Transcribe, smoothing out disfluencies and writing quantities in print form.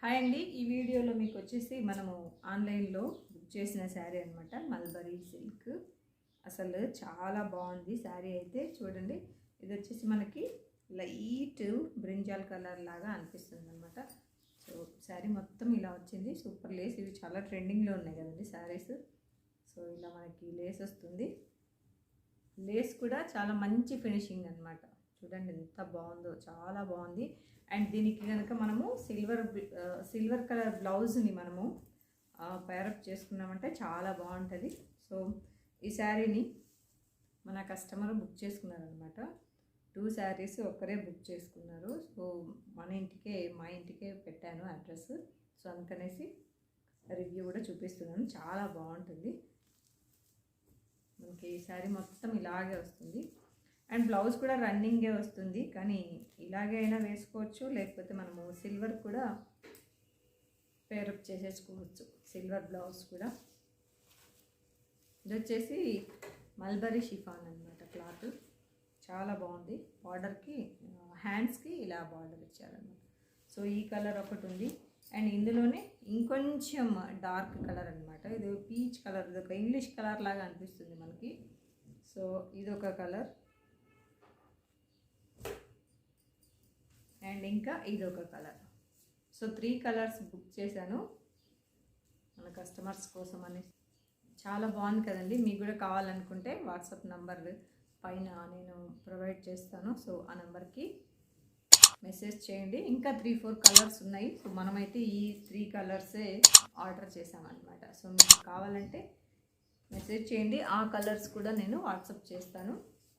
Hi అండి, ఈ వీడియోలో మీకు వచ్చేసి మనము ఆన్లైన్లో బుక్ చేసిన శారీ అనమాట. Mulberry silk. అసలు చాలా బాగుంది శారీ అయితే. చూడండి, ఇది వచ్చేసి మనకి లైట్ బ్రింజాల్ కలర్ లాగా అనిపిస్తుంది అనమాట. సో శారీ మొత్తం ఇలా వచ్చింది. Super lace. ఇవి చాలా ట్రెండింగ్లో ఉన్నాయి కదండి శారీస్. సో ఇలా మనకి లేస్ వస్తుంది. లేస్ కూడా చాలా మంచి ఫినిషింగ్ అనమాట. చూడండి ఎంత బాగుందో, చాలా బాగుంది. అండ్ దీనికి కనుక మనము సిల్వర్ కలర్ బ్లౌజ్ని మనము పేరప్ చేసుకున్నామంటే చాలా బాగుంటుంది. సో ఈ శారీని మన కస్టమర్ బుక్ చేసుకున్నారనమాట. 2 శారీస్ ఒక్కరే బుక్ చేసుకున్నారు. సో మా ఇంటికే పెట్టాను అడ్రస్. సో అందుకనేసి రివ్యూ కూడా చూపిస్తున్నాను. చాలా బాగుంటుంది. మనకి ఈ శారీ మొత్తం ఇలాగే వస్తుంది. అండ్ బ్లౌజ్ కూడా రన్నింగే వస్తుంది, కానీ ఇలాగే అయినా వేసుకోవచ్చు, లేకపోతే మనము సిల్వర్ కూడా పేరప్ చేసేసుకోవచ్చు. సిల్వర్ బ్లౌజ్ కూడా. ఇది వచ్చేసి మల్బరీ షిఫాన్ అనమాట. క్లాత్ చాలా బాగుంది. బార్డర్కి హ్యాండ్స్కి ఇలా బార్డర్ ఇచ్చారనమాట. సో ఈ కలర్ ఒకటి ఉంది. అండ్ ఇందులోనే ఇంకొంచెం డార్క్ కలర్ అనమాట. ఇది పీచ్ కలర్, ఇది ఒక ఇంగ్లీష్ కలర్ లాగా అనిపిస్తుంది మనకి. సో ఇది ఒక కలర్. అండ్ ఇంకా ఇదొక కలర్. సో 3 కలర్స్ బుక్ చేశాను మన కస్టమర్స్ కోసం అని. చాలా బాగుంది కదండి. మీకు కూడా కావాలనుకుంటే వాట్సాప్ నంబర్ పైన నేను ప్రొవైడ్ చేస్తాను. సో ఆ నెంబర్కి మెసేజ్ చేయండి. ఇంకా 3-4 కలర్స్ ఉన్నాయి. సో మనమైతే ఈ 3 కలర్సే ఆర్డర్ చేసామన్నమాట. సో మీకు కావాలంటే మెసేజ్ చేయండి. ఆ కలర్స్ కూడా నేను వాట్సాప్ చేస్తాను.